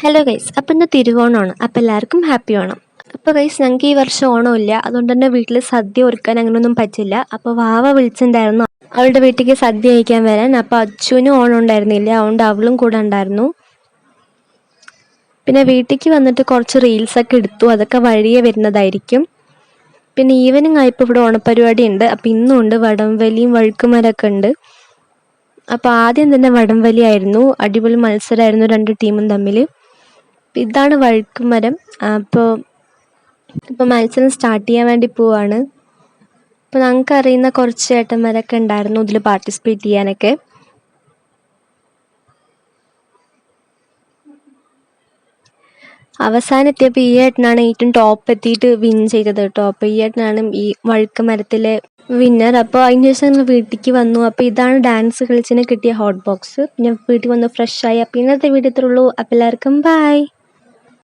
Hello guys, അപ്പം ഇന്ന് തിരുവോണമാണ്. അപ്പം എല്ലാവർക്കും ഹാപ്പി ഓണം. അപ്പോൾ ഗൈസ്, ഞങ്ങൾക്ക് ഈ വർഷം ഓണമില്ല, അതുകൊണ്ട് തന്നെ വീട്ടിൽ സദ്യ ഒരുക്കാൻ അങ്ങനെയൊന്നും പറ്റില്ല. അപ്പോൾ വാവ വിളിച്ചിട്ടുണ്ടായിരുന്നു അവളുടെ വീട്ടിലേക്ക് സദ്യ കഴിക്കാൻ വരാൻ. അപ്പോൾ അച്ഛനും ഓണം ഉണ്ടായിരുന്നില്ല, അതുകൊണ്ട് അവളും കൂടെ ഉണ്ടായിരുന്നു. പിന്നെ വീട്ടിലേക്ക് വന്നിട്ട് കുറച്ച് റീൽസൊക്കെ എടുത്തു, അതൊക്കെ വഴിയെ വരുന്നതായിരിക്കും. പിന്നെ ഈവനിങ് ആയപ്പോൾ ഇവിടെ ഓണപ്പരിപാടി ഉണ്ട്. അപ്പോൾ ഇന്നും ഉണ്ട്, വടംവലിയും വഴുക്കുമരമൊക്കെ ഉണ്ട്. അപ്പോൾ ആദ്യം തന്നെ വടംവലി ആയിരുന്നു, അടിപൊളി മത്സരമായിരുന്നു രണ്ട് ടീമും തമ്മിൽ. ഇതാണ് വഴുക്കുമരം. ഇപ്പോൾ മത്സരം സ്റ്റാർട്ട് ചെയ്യാൻ വേണ്ടി പോവാണ്. അപ്പോൾ ഞങ്ങൾക്ക് അറിയുന്ന കുറച്ച് ചേട്ടന്മാരൊക്കെ ഉണ്ടായിരുന്നു ഇതിൽ പാർട്ടിസിപ്പേറ്റ് ചെയ്യാനൊക്കെ. അവസാനം എത്തിയപ്പോൾ ഈ ഏട്ടനാണ് ഏറ്റവും ടോപ്പ് എത്തിയിട്ട് വിൻ ചെയ്തത് കേട്ടോ. അപ്പോൾ ഈ ഏട്ടനാണ് ഈ വഴുക്കുമരത്തിലെ വിന്നർ. അപ്പോൾ അതിന് ശേഷം ഞങ്ങൾ വീട്ടിലേക്ക് വന്നു. അപ്പോൾ ഇതാണ് ഡാൻസ് കളിച്ചതിന് കിട്ടിയ ഹോട്ട് ബോക്സ്. പിന്നെ വീട്ടിൽ വന്ന് ഫ്രഷായി. അപ്പോൾ ഇന്നത്തെ വീഡിയോ ഇത്രയുള്ളൂ. അപ്പോൾ എല്ലാവർക്കും ബൈ.